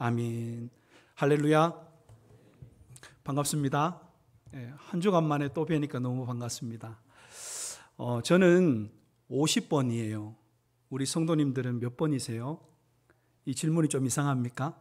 아멘. 할렐루야. 반갑습니다. 한 주간 만에 또 뵈니까 너무 반갑습니다. 저는 50번이에요. 우리 성도님들은 몇 번이세요? 이 질문이 좀 이상합니까?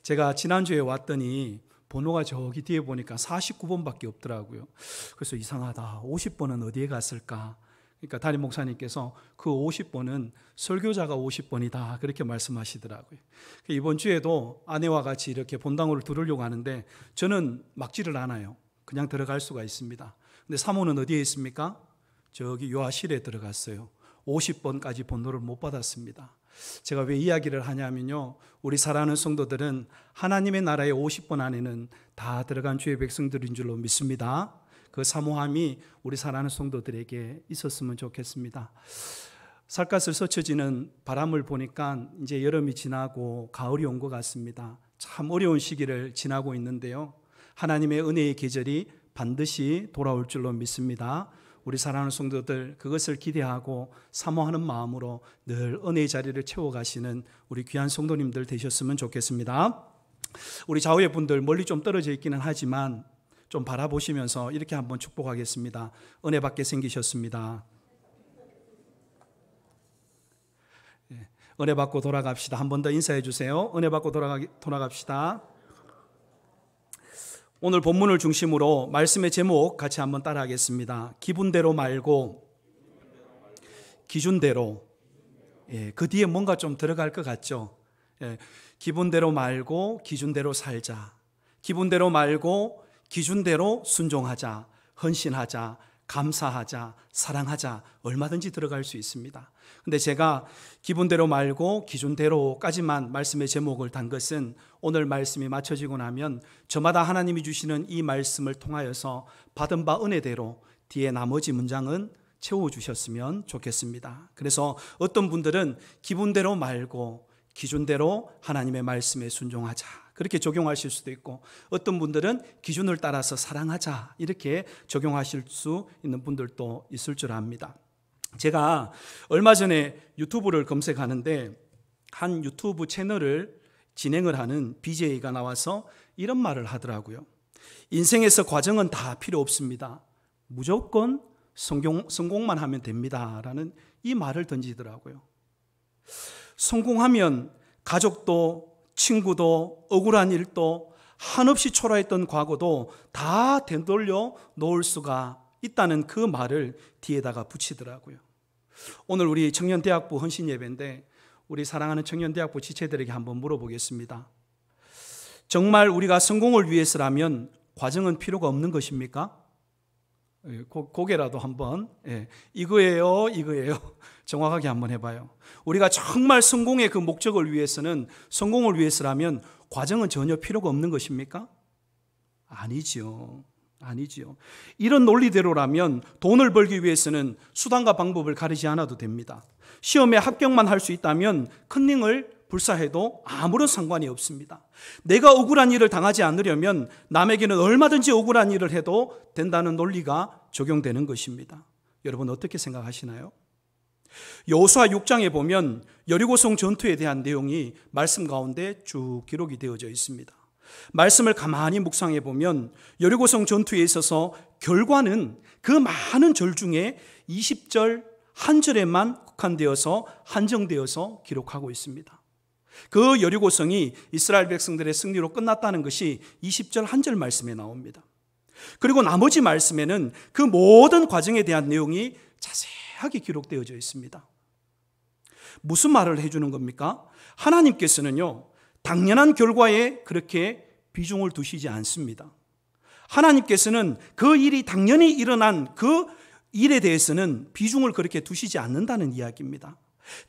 제가 지난주에 왔더니 번호가 저기 뒤에 보니까 49번밖에 없더라고요. 그래서 이상하다. 50번은 어디에 갔을까? 그러니까 담임 목사님께서 그 50번은 설교자가 50번이다 그렇게 말씀하시더라고요. 이번 주에도 아내와 같이 이렇게 본당으로 들으려고 하는데 저는 막지를 않아요. 그냥 들어갈 수가 있습니다. 근데 사모는 어디에 있습니까? 저기 요아실에 들어갔어요. 50번까지 번호를 못 받았습니다. 제가 왜 이야기를 하냐면요, 우리 사랑하는 성도들은 하나님의 나라의 50번 안에는 다 들어간 주의 백성들인 줄로 믿습니다. 그 사모함이 우리 사랑하는 성도들에게 있었으면 좋겠습니다. 살갗을 스쳐지는 바람을 보니까 이제 여름이 지나고 가을이 온 것 같습니다. 참 어려운 시기를 지나고 있는데요, 하나님의 은혜의 계절이 반드시 돌아올 줄로 믿습니다. 우리 사랑하는 성도들 그것을 기대하고 사모하는 마음으로 늘 은혜의 자리를 채워가시는 우리 귀한 성도님들 되셨으면 좋겠습니다. 우리 좌우의 분들 멀리 좀 떨어져 있기는 하지만 좀 바라보시면서 이렇게 한번 축복하겠습니다. 은혜 받게 생기셨습니다. 은혜 받고 돌아갑시다. 한 번 더 인사해 주세요. 은혜 받고 돌아갑시다. 오늘 본문을 중심으로 말씀의 제목 같이 한번 따라하겠습니다. 기분대로 말고 기준대로. 그 뒤에 뭔가 좀 들어갈 것 같죠? 기분대로 말고 기준대로 살자. 기분대로 말고 기준대로 순종하자, 헌신하자, 감사하자, 사랑하자, 얼마든지 들어갈 수 있습니다. 근데 제가 기분대로 말고 기준대로까지만 말씀의 제목을 단 것은 오늘 말씀이 맞춰지고 나면 저마다 하나님이 주시는 이 말씀을 통하여서 받은 바 은혜대로 뒤에 나머지 문장은 채워주셨으면 좋겠습니다. 그래서 어떤 분들은 기분대로 말고 기준대로 하나님의 말씀에 순종하자 그렇게 적용하실 수도 있고, 어떤 분들은 기준을 따라서 사랑하자 이렇게 적용하실 수 있는 분들도 있을 줄 압니다. 제가 얼마 전에 유튜브를 검색하는데 한 유튜브 채널을 진행을 하는 BJ가 나와서 이런 말을 하더라고요. 인생에서 과정은 다 필요 없습니다. 무조건 성공만 하면 됩니다 라는 이 말을 던지더라고요. 성공하면 가족도 친구도 억울한 일도 한없이 초라했던 과거도 다 되돌려 놓을 수가 있다는 그 말을 뒤에다가 붙이더라고요. 오늘 우리 청년대학부 헌신예배인데 우리 사랑하는 청년대학부 지체들에게 한번 물어보겠습니다. 정말 우리가 성공을 위해서라면 과정은 필요가 없는 것입니까? 고개라도 한번 이거예요 정확하게 한번 해봐요. 우리가 정말 성공의 그 목적을 위해서는, 성공을 위해서라면 과정은 전혀 필요가 없는 것입니까? 아니지요. 이런 논리대로라면 돈을 벌기 위해서는 수단과 방법을 가리지 않아도 됩니다. 시험에 합격만 할 수 있다면 컨닝을 불사해도 아무런 상관이 없습니다. 내가 억울한 일을 당하지 않으려면 남에게는 얼마든지 억울한 일을 해도 된다는 논리가 적용되는 것입니다. 여러분 어떻게 생각하시나요? 여호수아 6장에 보면 여리고성 전투에 대한 내용이 말씀 가운데 쭉 기록이 되어져 있습니다. 말씀을 가만히 묵상해 보면 여리고성 전투에 있어서 결과는 그 많은 절 중에 20절 한 절에만 국한되어서 한정되어서 기록하고 있습니다. 그 여리고성이 이스라엘 백성들의 승리로 끝났다는 것이 20절 한 절 말씀에 나옵니다. 그리고 나머지 말씀에는 그 모든 과정에 대한 내용이 자세하게 기록되어져 있습니다. 무슨 말을 해주는 겁니까? 하나님께서는요, 당연한 결과에 그렇게 비중을 두시지 않습니다. 하나님께서는 그 일이 당연히 일어난 그 일에 대해서는 비중을 그렇게 두시지 않는다는 이야기입니다.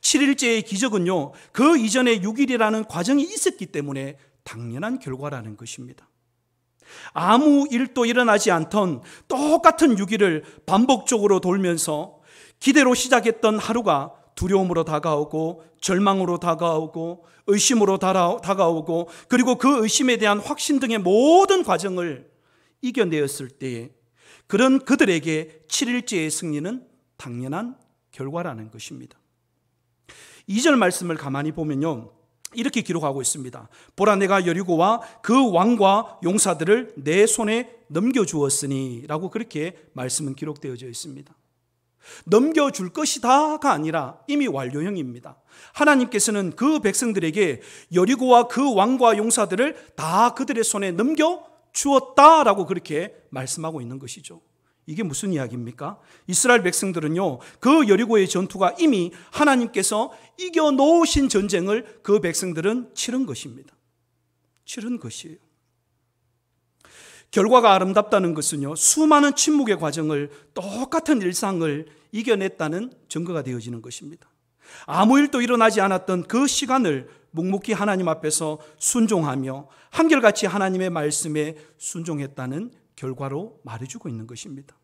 7일째의 기적은요, 그 이전에 6일이라는 과정이 있었기 때문에 당연한 결과라는 것입니다. 아무 일도 일어나지 않던 똑같은 6일을 반복적으로 돌면서 기대로 시작했던 하루가 두려움으로 다가오고 절망으로 다가오고 의심으로 다가오고 그리고 그 의심에 대한 확신 등의 모든 과정을 이겨내었을 때에 그런 그들에게 7일째의 승리는 당연한 결과라는 것입니다. 2절 말씀을 가만히 보면요, 이렇게 기록하고 있습니다. 보라, 내가 여리고와 그 왕과 용사들을 내 손에 넘겨주었으니 라고 그렇게 말씀은 기록되어져 있습니다. 넘겨줄 것이다가 아니라 이미 완료형입니다. 하나님께서는 그 백성들에게 여리고와 그 왕과 용사들을 다 그들의 손에 넘겨주었다라고 그렇게 말씀하고 있는 것이죠. 이게 무슨 이야기입니까? 이스라엘 백성들은요, 그 여리고의 전투가 이미 하나님께서 이겨놓으신 전쟁을 그 백성들은 치른 것입니다. 치른 것이에요. 결과가 아름답다는 것은요, 수많은 침묵의 과정을, 똑같은 일상을 이겨냈다는 증거가 되어지는 것입니다. 아무 일도 일어나지 않았던 그 시간을 묵묵히 하나님 앞에서 순종하며 한결같이 하나님의 말씀에 순종했다는 결과로 말해주고 있는 것입니다.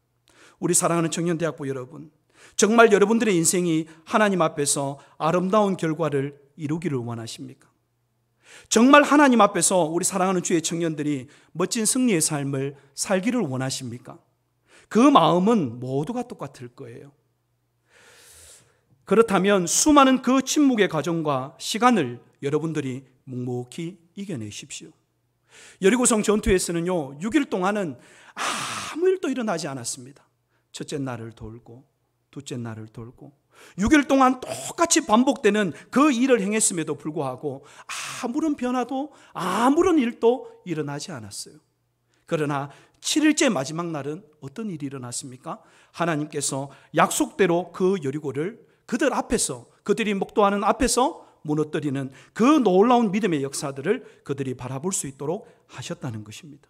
우리 사랑하는 청년대학부 여러분, 정말 여러분들의 인생이 하나님 앞에서 아름다운 결과를 이루기를 원하십니까? 정말 하나님 앞에서 우리 사랑하는 주의 청년들이 멋진 승리의 삶을 살기를 원하십니까? 그 마음은 모두가 똑같을 거예요. 그렇다면 수많은 그 침묵의 과정과 시간을 여러분들이 묵묵히 이겨내십시오. 여리고성 전투에서는요, 6일 동안은 아무 일도 일어나지 않았습니다. 첫째 날을 돌고 둘째 날을 돌고 6일 동안 똑같이 반복되는 그 일을 행했음에도 불구하고 아무런 변화도 아무런 일도 일어나지 않았어요. 그러나 7일째 마지막 날은 어떤 일이 일어났습니까? 하나님께서 약속대로 그 여리고를 그들 앞에서, 그들이 목도하는 앞에서 무너뜨리는 그 놀라운 믿음의 역사들을 그들이 바라볼 수 있도록 하셨다는 것입니다.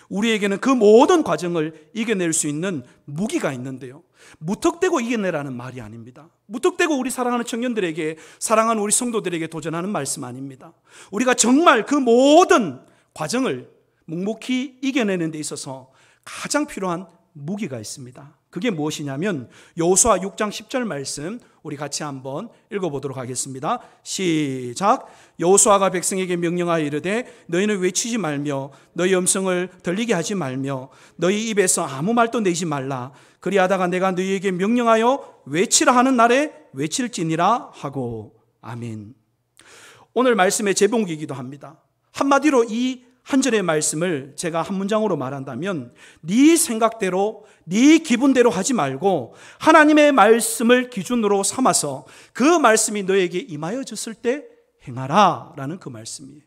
우리에게는 그 모든 과정을 이겨낼 수 있는 무기가 있는데요, 무턱대고 이겨내라는 말이 아닙니다. 무턱대고 우리 사랑하는 청년들에게, 사랑하는 우리 성도들에게 도전하는 말씀 아닙니다. 우리가 정말 그 모든 과정을 묵묵히 이겨내는 데 있어서 가장 필요한 무기가 있습니다. 그게 무엇이냐면 여호수아 6장 10절 말씀 우리 같이 한번 읽어보도록 하겠습니다. 시작. 여호수아가 백성에게 명령하여 이르되 너희는 외치지 말며 너희 음성을 들리게 하지 말며 너희 입에서 아무 말도 내지 말라. 그리하다가 내가 너희에게 명령하여 외치라 하는 날에 외칠지니라 하고. 아멘. 오늘 말씀의 제목이기도 합니다. 한마디로 이 한 절의 말씀을 제가 한 문장으로 말한다면 네 생각대로 네 기분대로 하지 말고 하나님의 말씀을 기준으로 삼아서 그 말씀이 너에게 임하여졌을 때 행하라 라는 그 말씀이에요.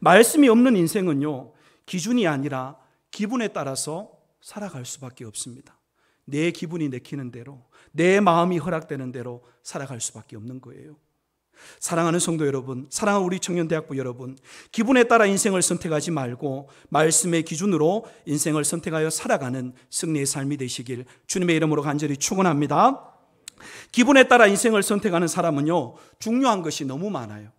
말씀이 없는 인생은요, 기준이 아니라 기분에 따라서 살아갈 수밖에 없습니다. 내 기분이 내키는 대로, 내 마음이 허락되는 대로 살아갈 수밖에 없는 거예요. 사랑하는 성도 여러분, 사랑하는 우리 청년대학부 여러분, 기분에 따라 인생을 선택하지 말고 말씀의 기준으로 인생을 선택하여 살아가는 승리의 삶이 되시길 주님의 이름으로 간절히 축원합니다. 기분에 따라 인생을 선택하는 사람은요, 중요한 것이 너무 많아요.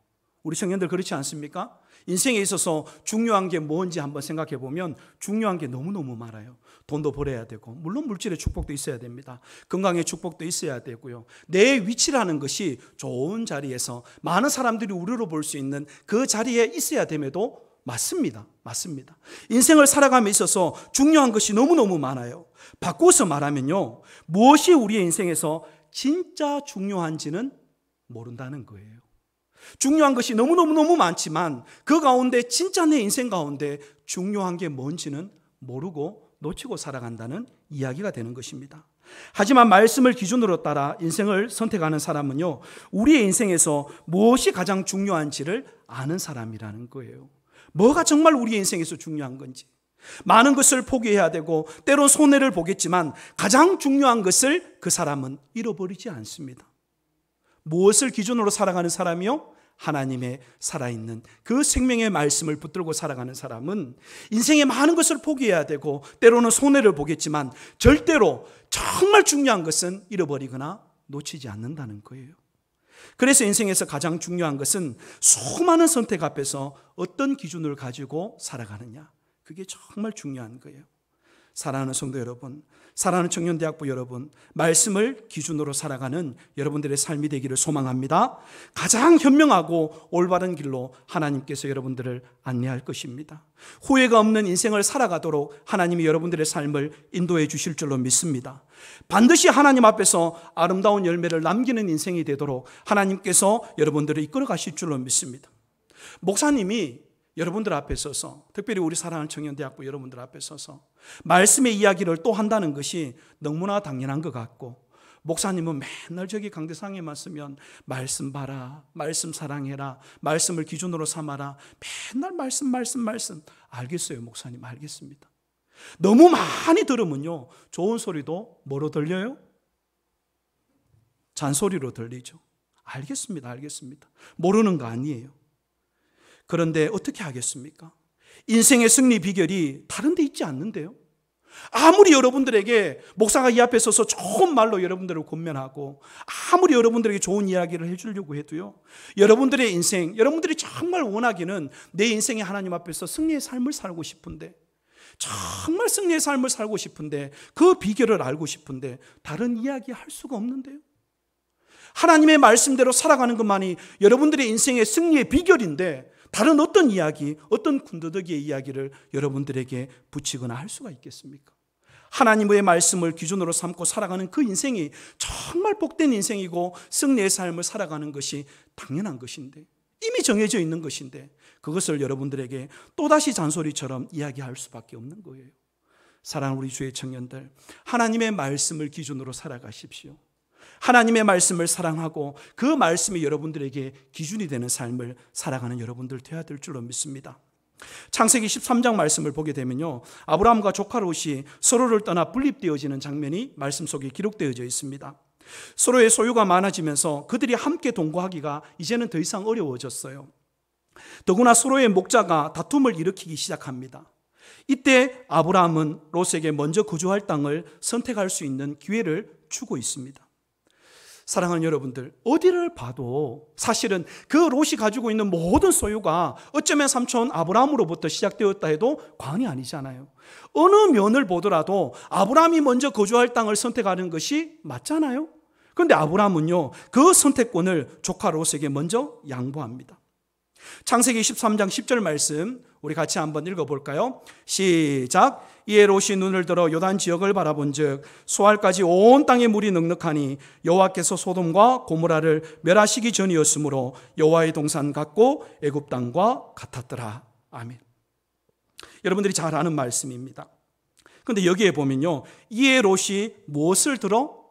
우리 청년들 그렇지 않습니까? 인생에 있어서 중요한 게 뭔지 한번 생각해 보면 중요한 게 너무너무 많아요. 돈도 벌어야 되고, 물론 물질의 축복도 있어야 됩니다. 건강의 축복도 있어야 되고요. 내 위치라는 것이 좋은 자리에서 많은 사람들이 우러러 볼 수 있는 그 자리에 있어야 됨에도 맞습니다. 맞습니다. 인생을 살아감에 있어서 중요한 것이 너무너무 많아요. 바꿔서 말하면요, 무엇이 우리의 인생에서 진짜 중요한지는 모른다는 거예요. 중요한 것이 너무너무 많지만 그 가운데 진짜 내 인생 가운데 중요한 게 뭔지는 모르고 놓치고 살아간다는 이야기가 되는 것입니다. 하지만 말씀을 기준으로 따라 인생을 선택하는 사람은요, 우리의 인생에서 무엇이 가장 중요한지를 아는 사람이라는 거예요. 뭐가 정말 우리의 인생에서 중요한 건지. 많은 것을 포기해야 되고 때론 손해를 보겠지만 가장 중요한 것을 그 사람은 잃어버리지 않습니다. 무엇을 기준으로 살아가는 사람이요? 하나님의 살아있는 그 생명의 말씀을 붙들고 살아가는 사람은 인생의 많은 것을 포기해야 되고 때로는 손해를 보겠지만 절대로 정말 중요한 것은 잃어버리거나 놓치지 않는다는 거예요. 그래서 인생에서 가장 중요한 것은 수많은 선택 앞에서 어떤 기준을 가지고 살아가느냐, 그게 정말 중요한 거예요. 사랑하는 성도 여러분, 사랑하는 청년대학부 여러분, 말씀을 기준으로 살아가는 여러분들의 삶이 되기를 소망합니다. 가장 현명하고 올바른 길로 하나님께서 여러분들을 안내할 것입니다. 후회가 없는 인생을 살아가도록 하나님이 여러분들의 삶을 인도해 주실 줄로 믿습니다. 반드시 하나님 앞에서 아름다운 열매를 남기는 인생이 되도록 하나님께서 여러분들을 이끌어 가실 줄로 믿습니다. 목사님이 여러분들 앞에 서서, 특별히 우리 사랑하는 청년대학부 여러분들 앞에 서서 말씀의 이야기를 또 한다는 것이 너무나 당연한 것 같고, 목사님은 맨날 저기 강대상에만 쓰면 말씀 봐라, 말씀 사랑해라, 말씀을 기준으로 삼아라, 맨날 말씀. 알겠어요, 목사님, 알겠습니다. 너무 많이 들으면요, 좋은 소리도 뭐로 들려요? 잔소리로 들리죠. 알겠습니다. 모르는 거 아니에요. 그런데 어떻게 하겠습니까? 인생의 승리 비결이 다른 데 있지 않는데요. 아무리 여러분들에게 목사가 이 앞에 서서 좋은 말로 여러분들을 권면하고, 아무리 여러분들에게 좋은 이야기를 해주려고 해도요, 여러분들의 인생, 여러분들이 정말 원하기는 내 인생에 하나님 앞에서 승리의 삶을 살고 싶은데, 정말 승리의 삶을 살고 싶은데, 그 비결을 알고 싶은데 다른 이야기 할 수가 없는데요. 하나님의 말씀대로 살아가는 것만이 여러분들의 인생의 승리의 비결인데, 다른 어떤 이야기, 어떤 군더더기의 이야기를 여러분들에게 붙이거나 할 수가 있겠습니까? 하나님의 말씀을 기준으로 삼고 살아가는 그 인생이 정말 복된 인생이고 승리의 삶을 살아가는 것이 당연한 것인데, 이미 정해져 있는 것인데, 그것을 여러분들에게 또다시 잔소리처럼 이야기할 수밖에 없는 거예요. 사랑하는 우리 주의 청년들, 하나님의 말씀을 기준으로 살아가십시오. 하나님의 말씀을 사랑하고 그 말씀이 여러분들에게 기준이 되는 삶을 살아가는 여러분들 되어야 될 줄로 믿습니다. 창세기 13장 말씀을 보게 되면요, 아브라함과 조카 롯이 서로를 떠나 분립되어지는 장면이 말씀 속에 기록되어져 있습니다. 서로의 소유가 많아지면서 그들이 함께 동거하기가 이제는 더 이상 어려워졌어요. 더구나 서로의 목자가 다툼을 일으키기 시작합니다. 이때 아브라함은 롯에게 먼저 거주할 땅을 선택할 수 있는 기회를 주고 있습니다. 사랑하는 여러분들, 어디를 봐도 사실은 그 롯이 가지고 있는 모든 소유가 어쩌면 삼촌 아브라함으로부터 시작되었다 해도 과언이 아니잖아요. 어느 면을 보더라도 아브라함이 먼저 거주할 땅을 선택하는 것이 맞잖아요. 그런데 아브라함은요, 그 선택권을 조카 롯에게 먼저 양보합니다. 창세기 13장 10절 말씀 우리 같이 한번 읽어볼까요? 시작. 이에 롯이 눈을 들어 요단 지역을 바라본즉 소알까지 온 땅에 물이 넉넉하니 여호와께서 소돔과 고모라를 멸하시기 전이었으므로 여호와의 동산 같고 애굽 땅과 같았더라. 아멘. 여러분들이 잘 아는 말씀입니다. 그런데 여기에 보면요, 이에 롯이 무엇을 들어?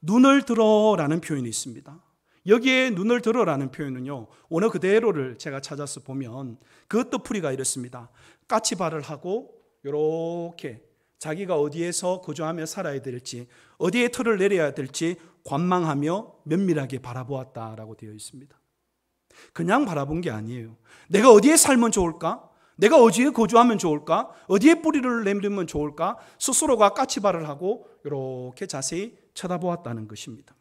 눈을 들어라는 표현이 있습니다. 여기에 눈을 들어라는 표현은요, 원어 그대로를 제가 찾아서 보면 그 뜻풀이가 이렇습니다. 까치발을 하고 이렇게 자기가 어디에서 거주하며 살아야 될지, 어디에 털을 내려야 될지 관망하며 면밀하게 바라보았다라고 되어 있습니다. 그냥 바라본 게 아니에요. 내가 어디에 살면 좋을까? 내가 어디에 거주하면 좋을까? 어디에 뿌리를 내밀면 좋을까? 스스로가 까치발을 하고 이렇게 자세히 쳐다보았다는 것입니다.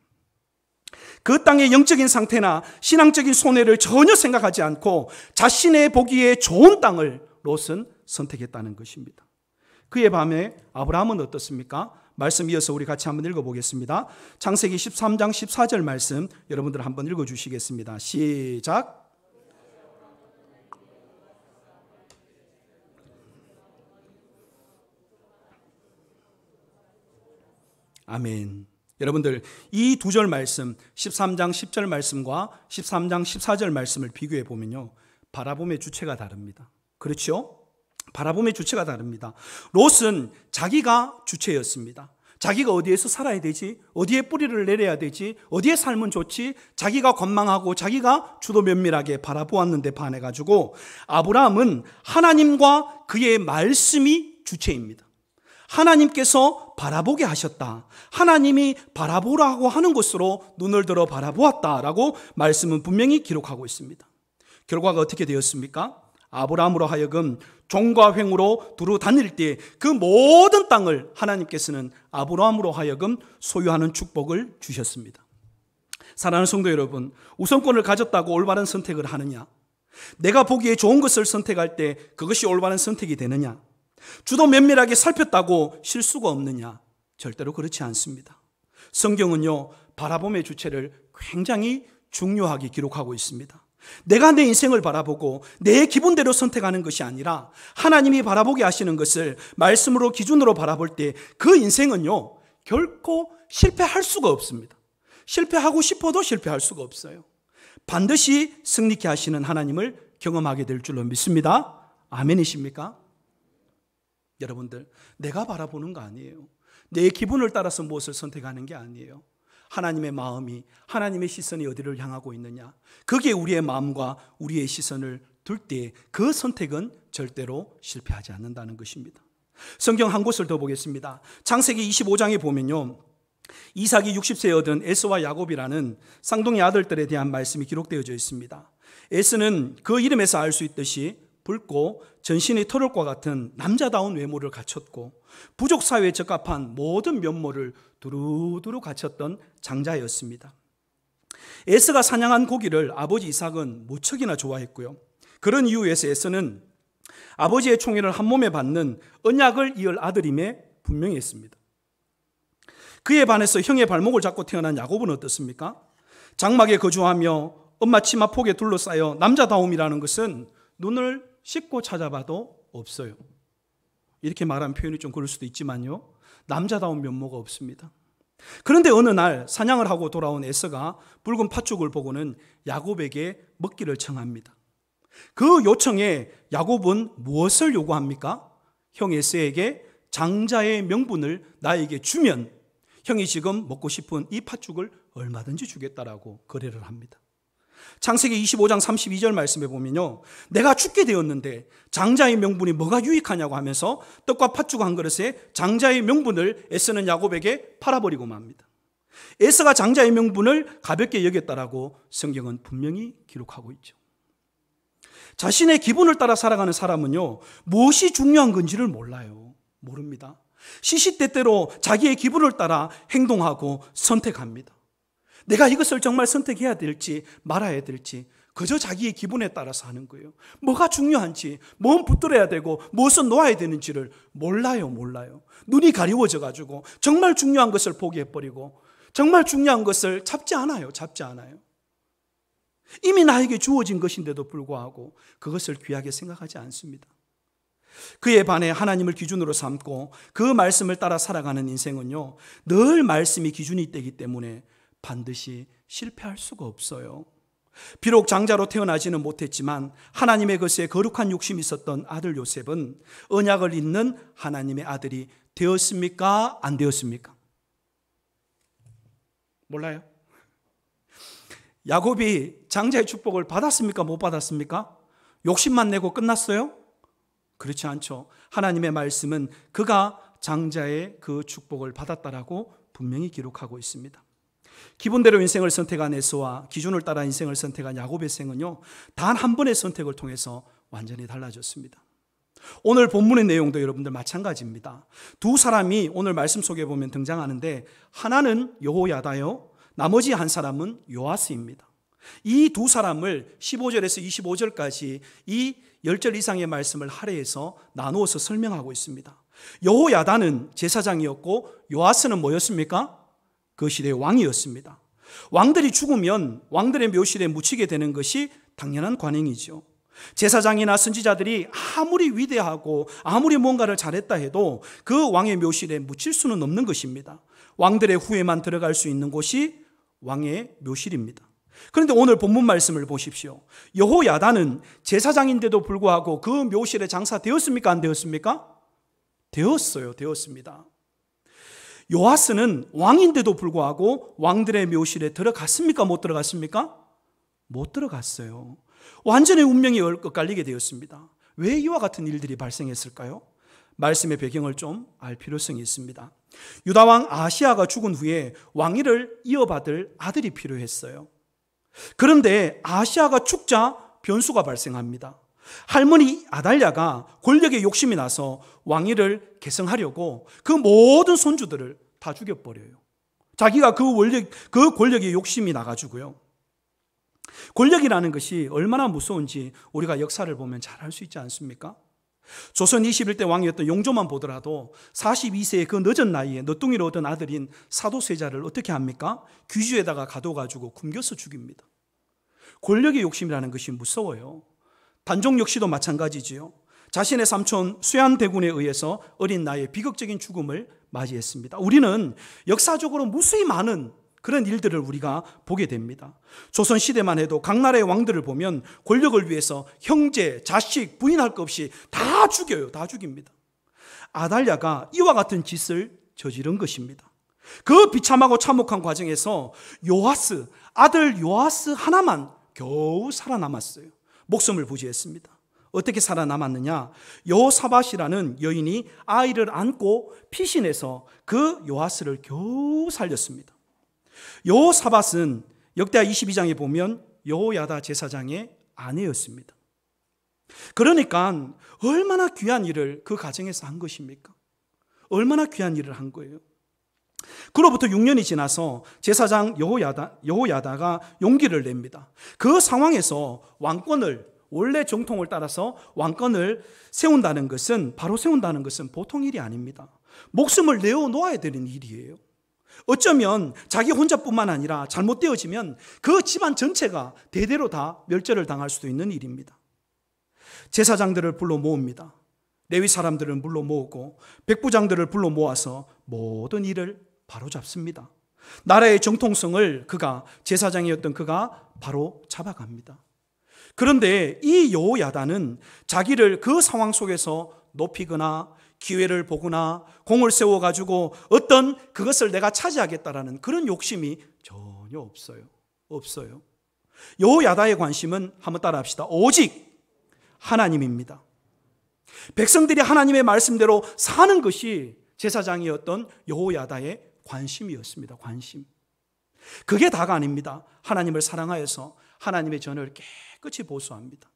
그 땅의 영적인 상태나 신앙적인 손해를 전혀 생각하지 않고 자신의 보기에 좋은 땅을 롯은 선택했다는 것입니다. 그의 밤에 아브라함은 어떻습니까? 말씀 이어서 우리 같이 한번 읽어보겠습니다. 창세기 13장 14절 말씀 여러분들 한번 읽어주시겠습니다. 시작. 아멘. 여러분들, 이 두 절 말씀, 13장 10절 말씀과 13장 14절 말씀을 비교해 보면요, 바라봄의 주체가 다릅니다. 그렇죠? 바라봄의 주체가 다릅니다. 롯은 자기가 주체였습니다. 자기가 어디에서 살아야 되지? 어디에 뿌리를 내려야 되지? 어디에 살면 좋지? 자기가 관망하고 자기가 주도 면밀하게 바라보았는데 반해가지고 아브라함은 하나님과 그의 말씀이 주체입니다. 하나님께서 바라보게 하셨다. 하나님이 바라보라고 하는 곳으로 눈을 들어 바라보았다라고 말씀은 분명히 기록하고 있습니다. 결과가 어떻게 되었습니까? 아브라함으로 하여금 종과 횡으로 두루 다닐 때 그 모든 땅을 하나님께서는 아브라함으로 하여금 소유하는 축복을 주셨습니다. 사랑하는 성도 여러분, 우선권을 가졌다고 올바른 선택을 하느냐? 내가 보기에 좋은 것을 선택할 때 그것이 올바른 선택이 되느냐? 주도 면밀하게 살폈다고 실수가 없느냐? 절대로 그렇지 않습니다. 성경은요, 바라봄의 주체를 굉장히 중요하게 기록하고 있습니다. 내가 내 인생을 바라보고 내 기분대로 선택하는 것이 아니라 하나님이 바라보게 하시는 것을 말씀으로 기준으로 바라볼 때 그 인생은요, 결코 실패할 수가 없습니다. 실패하고 싶어도 실패할 수가 없어요. 반드시 승리케 하시는 하나님을 경험하게 될 줄로 믿습니다. 아멘이십니까? 여러분들, 내가 바라보는 거 아니에요. 내 기분을 따라서 무엇을 선택하는 게 아니에요. 하나님의 마음이, 하나님의 시선이 어디를 향하고 있느냐, 거기에 우리의 마음과 우리의 시선을 둘 때 그 선택은 절대로 실패하지 않는다는 것입니다. 성경 한 곳을 더 보겠습니다. 창세기 25장에 보면요, 이삭이 60세에 얻은 에서와 야곱이라는 쌍둥이 아들들에 대한 말씀이 기록되어져 있습니다. 에서는 그 이름에서 알 수 있듯이 붉고 전신의 털옷과 같은 남자다운 외모를 갖췄고 부족 사회에 적합한 모든 면모를 두루두루 갖췄던 장자였습니다. 에서가 사냥한 고기를 아버지 이삭은 무척이나 좋아했고요. 그런 이유에서 에서는 아버지의 총애를 한 몸에 받는 언약을 이을 아들임에 분명히 했습니다. 그에 반해서 형의 발목을 잡고 태어난 야곱은 어떻습니까? 장막에 거주하며 엄마 치마폭에 둘러싸여 남자다움이라는 것은 눈을 씻고 찾아봐도 없어요. 이렇게 말하면 표현이 좀 그럴 수도 있지만요, 남자다운 면모가 없습니다. 그런데 어느 날 사냥을 하고 돌아온 에서가 붉은 팥죽을 보고는 야곱에게 먹기를 청합니다. 그 요청에 야곱은 무엇을 요구합니까? 형 에서에게 장자의 명분을 나에게 주면 형이 지금 먹고 싶은 이 팥죽을 얼마든지 주겠다라고 거래를 합니다. 창세기 25장 32절 말씀에 보면요, 내가 죽게 되었는데 장자의 명분이 뭐가 유익하냐고 하면서 떡과 팥죽 한 그릇에 장자의 명분을 에서는 야곱에게 팔아버리고 맙니다. 에서가 장자의 명분을 가볍게 여겼다라고 성경은 분명히 기록하고 있죠. 자신의 기분을 따라 살아가는 사람은요, 무엇이 중요한 건지를 몰라요. 모릅니다. 시시때때로 자기의 기분을 따라 행동하고 선택합니다. 내가 이것을 정말 선택해야 될지 말아야 될지 그저 자기의 기분에 따라서 하는 거예요. 뭐가 중요한지, 뭐는 붙들어야 되고 무엇은 놓아야 되는지를 몰라요. 눈이 가리워져 가지고 정말 중요한 것을 포기해버리고 정말 중요한 것을 잡지 않아요. 이미 나에게 주어진 것인데도 불구하고 그것을 귀하게 생각하지 않습니다. 그에 반해 하나님을 기준으로 삼고 그 말씀을 따라 살아가는 인생은요, 늘 말씀이 기준이 되기 때문에 반드시 실패할 수가 없어요. 비록 장자로 태어나지는 못했지만 하나님의 것에 거룩한 욕심이 있었던 아들 요셉은 언약을 잇는 하나님의 아들이 되었습니까? 안 되었습니까? 몰라요? 야곱이 장자의 축복을 받았습니까? 못 받았습니까? 욕심만 내고 끝났어요? 그렇지 않죠. 하나님의 말씀은 그가 장자의 그 축복을 받았다라고 분명히 기록하고 있습니다. 기본대로 인생을 선택한 에서와 기준을 따라 인생을 선택한 야곱의 생은요, 단 한 번의 선택을 통해서 완전히 달라졌습니다. 오늘 본문의 내용도 여러분들 마찬가지입니다. 두 사람이 오늘 말씀 속에 보면 등장하는데 하나는 여호야다요, 나머지 한 사람은 요아스입니다. 이 두 사람을 15절에서 25절까지 이 10절 이상의 말씀을 할애해서 나누어서 설명하고 있습니다. 여호야다는 제사장이었고 요아스는 뭐였습니까? 그 시대의 왕이었습니다. 왕들이 죽으면 왕들의 묘실에 묻히게 되는 것이 당연한 관행이죠. 제사장이나 선지자들이 아무리 위대하고 아무리 뭔가를 잘했다 해도 그 왕의 묘실에 묻힐 수는 없는 것입니다. 왕들의 후예만 들어갈 수 있는 곳이 왕의 묘실입니다. 그런데 오늘 본문 말씀을 보십시오. 여호야다는 제사장인데도 불구하고 그 묘실에 장사되었습니까? 안 되었습니까? 되었습니다. 요아스는 왕인데도 불구하고 왕들의 묘실에 들어갔습니까? 못 들어갔습니까? 못 들어갔어요. 완전히 운명이 엇갈리게 되었습니다. 왜 이와 같은 일들이 발생했을까요? 말씀의 배경을 좀 알 필요성이 있습니다. 유다왕 아시아가 죽은 후에 왕위를 이어받을 아들이 필요했어요. 그런데 아시아가 죽자 변수가 발생합니다. 할머니 아달랴가 권력에 욕심이 나서 왕위를 계승하려고 그 모든 손주들을 다 죽여버려요. 자기가 그 권력에 욕심이 나가지고요. 권력이라는 것이 얼마나 무서운지 우리가 역사를 보면 잘 알 수 있지 않습니까? 조선 21대 왕이었던 용조만 보더라도 42세의 그 늦은 나이에 너뚱이로 얻은 아들인 사도세자를 어떻게 합니까? 귀주에다가 가둬가지고 굶겨서 죽입니다. 권력의 욕심이라는 것이 무서워요. 단종 역시도 마찬가지지요. 자신의 삼촌 수얀대군에 의해서 어린 나이에 비극적인 죽음을 맞이했습니다. 우리는 역사적으로 무수히 많은 그런 일들을 우리가 보게 됩니다. 조선시대만 해도 각 나라의 왕들을 보면 권력을 위해서 형제, 자식, 부인할 것 없이 다 죽여요. 다 죽입니다. 아달랴가 이와 같은 짓을 저지른 것입니다. 그 비참하고 참혹한 과정에서 요아스, 아들 요아스 하나만 겨우 살아남았어요. 목숨을 부지했습니다. 어떻게 살아남았느냐? 여호사밧이라는 여인이 아이를 안고 피신해서 그 요아스를 겨우 살렸습니다. 여호사밧은 역대하 22장에 보면 여호야다 제사장의 아내였습니다. 그러니까 얼마나 귀한 일을 그 가정에서 한 것입니까? 얼마나 귀한 일을 한 거예요. 그로부터 6년이 지나서 제사장 여호야다가 용기를 냅니다. 그 상황에서 왕권을, 원래 정통을 따라서 왕권을 세운다는 것은, 바로 세운다는 것은 보통 일이 아닙니다. 목숨을 내어놓아야 되는 일이에요. 어쩌면 자기 혼자뿐만 아니라 잘못되어지면 그 집안 전체가 대대로 다 멸절을 당할 수도 있는 일입니다. 제사장들을 불러 모읍니다. 레위 사람들을 불러 모으고 백부장들을 불러 모아서 모든 일을 바로잡습니다. 나라의 정통성을 제사장이었던 그가 바로 잡아갑니다. 그런데 이 여호야다는 자기를 그 상황 속에서 높이거나 기회를 보거나 공을 세워가지고 어떤 그것을 내가 차지하겠다라는 그런 욕심이 전혀 없어요. 여호야다의 관심은, 한번 따라합시다, 오직 하나님입니다. 백성들이 하나님의 말씀대로 사는 것이 제사장이었던 여호야다의 관심이었습니다. 관심. 그게 다가 아닙니다. 하나님을 사랑하여서 하나님의 전을 깨끗이 보수합니다.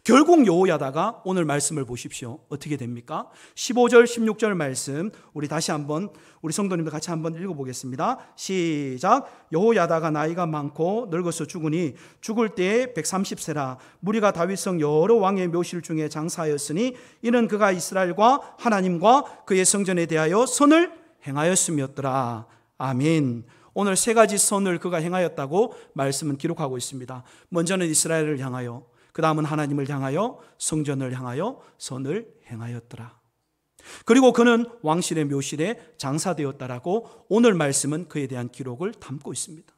결국 여호야다가, 오늘 말씀을 보십시오. 어떻게 됩니까? 15절 16절 말씀 우리 다시 한번, 우리 성도님들 같이 한번 읽어보겠습니다. 시작. 여호야다가 나이가 많고 늙어서 죽으니 죽을 때에 130세라. 무리가 다윗성 여러 왕의 묘실 중에 장사하였으니 이는 그가 이스라엘과 하나님과 그의 성전에 대하여 선을 행하였음이었더라. 아멘. 오늘 세 가지 선을 그가 행하였다고 말씀은 기록하고 있습니다. 먼저는 이스라엘을 향하여, 그 다음은 하나님을 향하여, 성전을 향하여 선을 행하였더라. 그리고 그는 왕실의 묘실에 장사되었다라고 오늘 말씀은 그에 대한 기록을 담고 있습니다.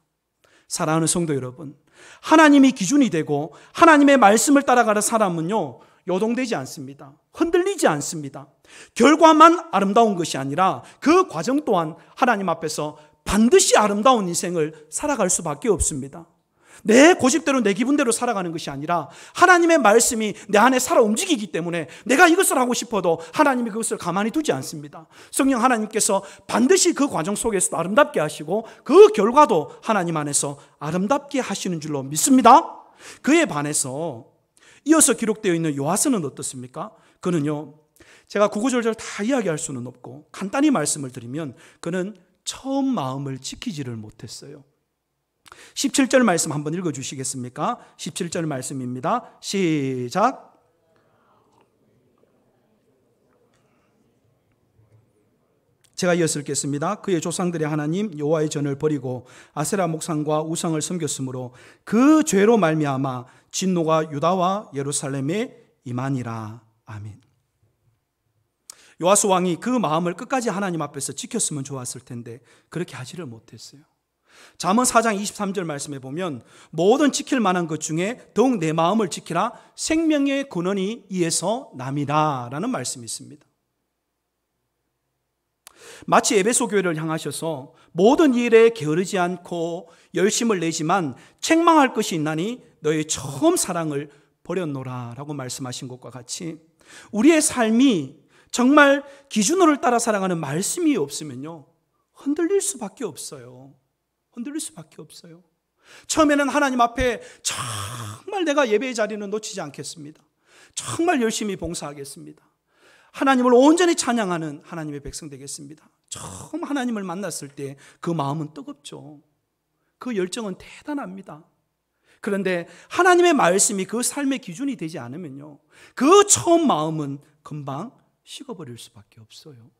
사랑하는 성도 여러분, 하나님이 기준이 되고 하나님의 말씀을 따라가는 사람은요, 요동되지 않습니다. 흔들리지 않습니다. 결과만 아름다운 것이 아니라 그 과정 또한 하나님 앞에서 반드시 아름다운 인생을 살아갈 수밖에 없습니다. 내 고집대로 내 기분대로 살아가는 것이 아니라 하나님의 말씀이 내 안에 살아 움직이기 때문에 내가 이것을 하고 싶어도 하나님이 그것을 가만히 두지 않습니다. 성령 하나님께서 반드시 그 과정 속에서 아름답게 하시고 그 결과도 하나님 안에서 아름답게 하시는 줄로 믿습니다. 그에 반해서 이어서 기록되어 있는 요아스는 어떻습니까? 그는요, 제가 구구절절 다 이야기할 수는 없고 간단히 말씀을 드리면 그는 처음 마음을 지키지를 못했어요. 17절 말씀 한번 읽어주시겠습니까? 17절 말씀입니다. 시작. 제가 이어서 읽겠습니다. 그의 조상들의 하나님 여호와의 전을 버리고 아세라 목상과 우상을 섬겼으므로 그 죄로 말미암아 진노가 유다와 예루살렘에 임하니라. 아멘. 요아스 왕이 그 마음을 끝까지 하나님 앞에서 지켰으면 좋았을 텐데 그렇게 하지를 못했어요. 잠언 4장 23절 말씀에 보면 모든 지킬 만한 것 중에 더욱 내 마음을 지키라, 생명의 근원이 이에서 남이라 라는 말씀이 있습니다. 마치 에베소 교회를 향하셔서 모든 일에 게으르지 않고 열심을 내지만 책망할 것이 있나니 너의 처음 사랑을 버렸노라 라고 말씀하신 것과 같이 우리의 삶이 정말 기준으로 따라 살아가는 말씀이 없으면요, 흔들릴 수밖에 없어요. 흔들릴 수밖에 없어요. 처음에는 하나님 앞에 정말 내가 예배의 자리는 놓치지 않겠습니다. 정말 열심히 봉사하겠습니다. 하나님을 온전히 찬양하는 하나님의 백성 되겠습니다. 처음 하나님을 만났을 때 그 마음은 뜨겁죠. 그 열정은 대단합니다. 그런데 하나님의 말씀이 그 삶의 기준이 되지 않으면요, 그 처음 마음은 금방 식어버릴 수밖에 없어요.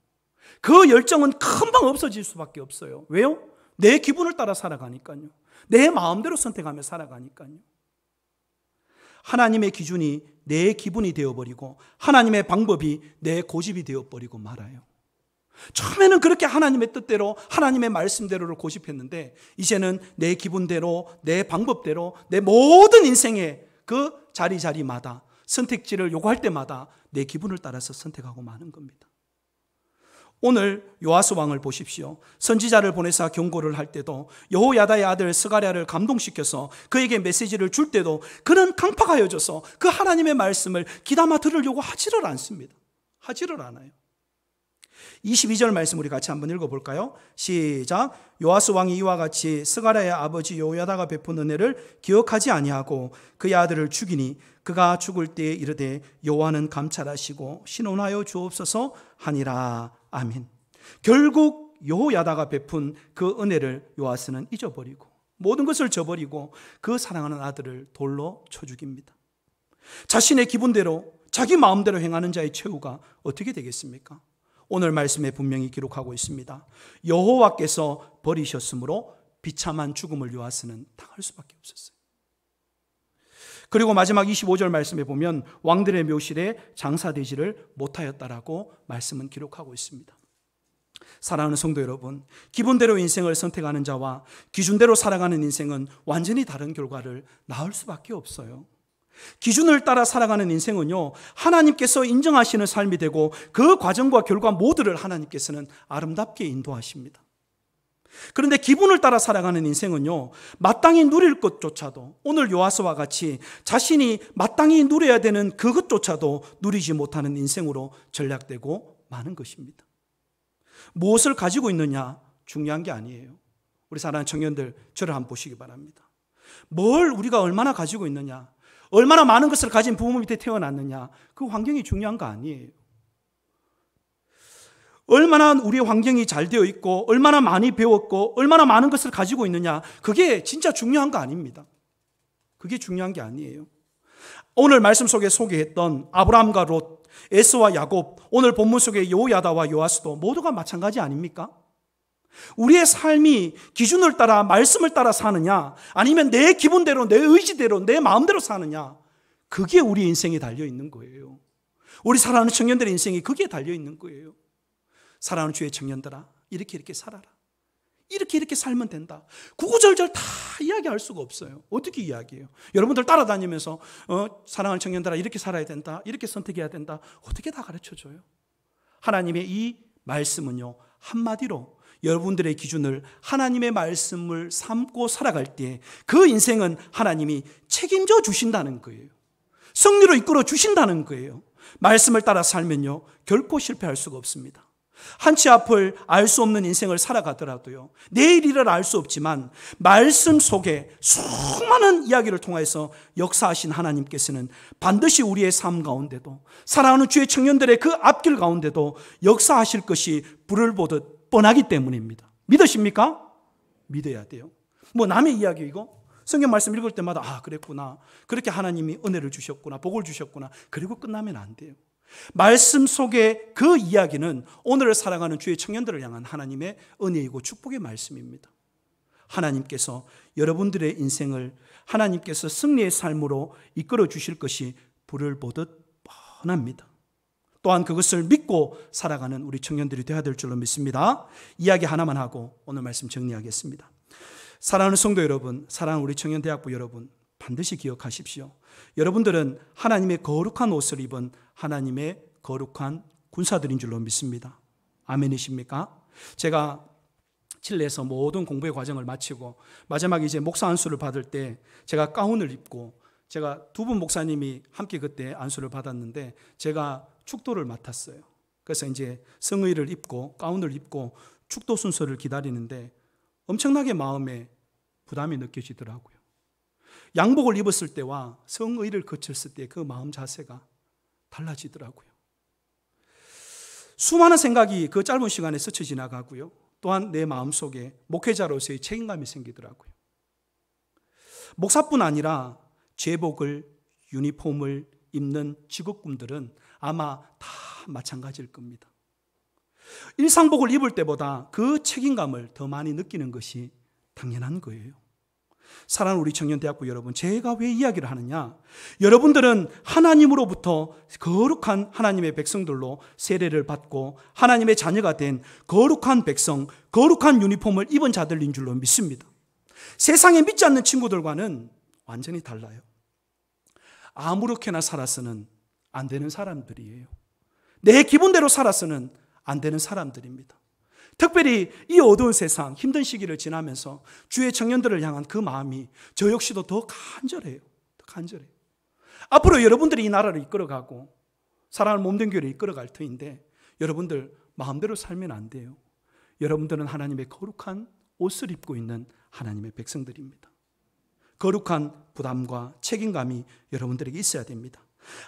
그 열정은 금방 없어질 수밖에 없어요. 왜요? 내 기분을 따라 살아가니까요. 내 마음대로 선택하며 살아가니까요. 하나님의 기준이 내 기분이 되어버리고 하나님의 방법이 내 고집이 되어버리고 말아요. 처음에는 그렇게 하나님의 뜻대로 하나님의 말씀대로를 고집했는데 이제는 내 기분대로 내 방법대로 내 모든 인생의 그 자리마다 선택지를 요구할 때마다 내 기분을 따라서 선택하고 마는 겁니다. 오늘 요아스 왕을 보십시오. 선지자를 보내사 경고를 할 때도 여호야다의 아들 스가랴를 감동시켜서 그에게 메시지를 줄 때도 그는 강팍하여져서 그 하나님의 말씀을 귀담아 들으려고 하지를 않습니다. 하지를 않아요. 22절 말씀 우리 같이 한번 읽어볼까요? 시작. 요아스 왕이 이와 같이 스가랴의 아버지 여호야다가 베푼 은혜를 기억하지 아니하고 그의 아들을 죽이니 그가 죽을 때에 이르되 여호와는 감찰하시고 신원하여 주옵소서 하니라. 아멘. 결국 여호야다가 베푼 그 은혜를 요아스는 잊어버리고 모든 것을 저버리고 그 사랑하는 아들을 돌로 쳐 죽입니다. 자신의 기분대로 자기 마음대로 행하는 자의 최후가 어떻게 되겠습니까? 오늘 말씀에 분명히 기록하고 있습니다. 여호와께서 버리셨으므로 비참한 죽음을 요아스는 당할 수밖에 없었어요. 그리고 마지막 25절 말씀에 보면 왕들의 묘실에 장사되지를 못하였다라고 말씀은 기록하고 있습니다. 사랑하는 성도 여러분, 기분대로 인생을 선택하는 자와 기준대로 살아가는 인생은 완전히 다른 결과를 낳을 수밖에 없어요. 기준을 따라 살아가는 인생은요, 하나님께서 인정하시는 삶이 되고 그 과정과 결과 모두를 하나님께서는 아름답게 인도하십니다. 그런데 기분을 따라 살아가는 인생은요, 마땅히 누릴 것조차도 오늘 요아스와 같이 자신이 마땅히 누려야 되는 그것조차도 누리지 못하는 인생으로 전락되고 마는 것입니다. 무엇을 가지고 있느냐 중요한 게 아니에요. 우리 사랑하는 청년들, 저를 한번 보시기 바랍니다. 뭘 우리가 얼마나 가지고 있느냐, 얼마나 많은 것을 가진 부모 밑에 태어났느냐, 그 환경이 중요한 거 아니에요. 얼마나 우리의 환경이 잘 되어 있고 얼마나 많이 배웠고 얼마나 많은 것을 가지고 있느냐, 그게 진짜 중요한 거 아닙니다. 그게 중요한 게 아니에요. 오늘 말씀 속에 소개했던 아브라함과 롯, 에스와 야곱, 오늘 본문 속의 여호야다와 요아스도 모두가 마찬가지 아닙니까? 우리의 삶이 기준을 따라 말씀을 따라 사느냐 아니면 내 기분대로 내 의지대로 내 마음대로 사느냐, 그게 우리 인생에 달려있는 거예요. 우리 사랑하는 청년들의 인생이 거기에 달려있는 거예요. 사랑하는 주의 청년들아, 이렇게 살아라, 이렇게 살면 된다, 구구절절 다 이야기할 수가 없어요. 어떻게 이야기해요? 여러분들 따라다니면서 사랑하는 청년들아 이렇게 살아야 된다, 이렇게 선택해야 된다, 어떻게 다 가르쳐줘요? 하나님의 이 말씀은요, 한마디로 여러분들의 기준을 하나님의 말씀을 삼고 살아갈 때 그 인생은 하나님이 책임져 주신다는 거예요. 승리로 이끌어 주신다는 거예요. 말씀을 따라 살면요, 결코 실패할 수가 없습니다. 한치 앞을 알 수 없는 인생을 살아가더라도요, 내일 일을 알 수 없지만 말씀 속에 수많은 이야기를 통해서 역사하신 하나님께서는 반드시 우리의 삶 가운데도 사랑하는 주의 청년들의 그 앞길 가운데도 역사하실 것이 불을 보듯 뻔하기 때문입니다. 믿으십니까? 믿어야 돼요. 뭐 남의 이야기이고 성경 말씀 읽을 때마다 아 그랬구나, 그렇게 하나님이 은혜를 주셨구나, 복을 주셨구나, 그리고 끝나면 안 돼요. 말씀 속의 그 이야기는 오늘을 살아가는 주의 청년들을 향한 하나님의 은혜이고 축복의 말씀입니다. 하나님께서 여러분들의 인생을 하나님께서 승리의 삶으로 이끌어 주실 것이 불을 보듯 뻔합니다. 또한 그것을 믿고 살아가는 우리 청년들이 되어야 될 줄로 믿습니다. 이야기 하나만 하고 오늘 말씀 정리하겠습니다. 사랑하는 성도 여러분, 사랑하는 우리 청년대학부 여러분, 반드시 기억하십시오. 여러분들은 하나님의 거룩한 옷을 입은 하나님의 거룩한 군사들인 줄로 믿습니다. 아멘이십니까? 제가 칠레에서 모든 공부의 과정을 마치고 마지막에 이제 목사 안수를 받을 때 제가 가운을 입고, 제가 두 분 목사님이 함께 그때 안수를 받았는데 제가 축도를 맡았어요. 그래서 이제 성의를 입고 가운을 입고 축도 순서를 기다리는데 엄청나게 마음에 부담이 느껴지더라고요. 양복을 입었을 때와 성의를 거쳤을 때 그 마음 자세가 달라지더라고요. 수많은 생각이 그 짧은 시간에 스쳐 지나가고요. 또한 내 마음속에 목회자로서의 책임감이 생기더라고요. 목사뿐 아니라 제복을, 유니폼을 입는 직업군들은 아마 다 마찬가지일 겁니다. 일상복을 입을 때보다 그 책임감을 더 많이 느끼는 것이 당연한 거예요. 사랑하는 우리 청년대학부 여러분, 제가 왜 이야기를 하느냐? 여러분들은 하나님으로부터 거룩한 하나님의 백성들로 세례를 받고 하나님의 자녀가 된 거룩한 백성, 거룩한 유니폼을 입은 자들인 줄로 믿습니다. 세상에 믿지 않는 친구들과는 완전히 달라요. 아무렇게나 살아서는 안 되는 사람들이에요. 내 기분대로 살아서는 안 되는 사람들입니다. 특별히 이 어두운 세상, 힘든 시기를 지나면서 주의 청년들을 향한 그 마음이 저 역시도 더 간절해요. 더 간절해요. 앞으로 여러분들이 이 나라를 이끌어가고 사랑하는 몸된 교회를 이끌어갈 터인데 여러분들 마음대로 살면 안 돼요. 여러분들은 하나님의 거룩한 옷을 입고 있는 하나님의 백성들입니다. 거룩한 부담과 책임감이 여러분들에게 있어야 됩니다.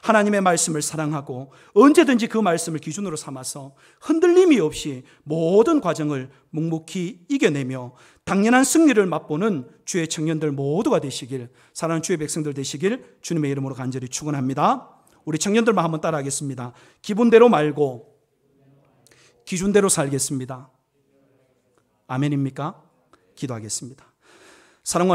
하나님의 말씀을 사랑하고 언제든지 그 말씀을 기준으로 삼아서 흔들림이 없이 모든 과정을 묵묵히 이겨내며 당연한 승리를 맛보는 주의 청년들 모두가 되시길, 사랑하는 주의 백성들 되시길 주님의 이름으로 간절히 축원합니다. 우리 청년들만 한번 따라하겠습니다. 기분대로 말고 기준대로 살겠습니다. 아멘입니까? 기도하겠습니다. 사랑하는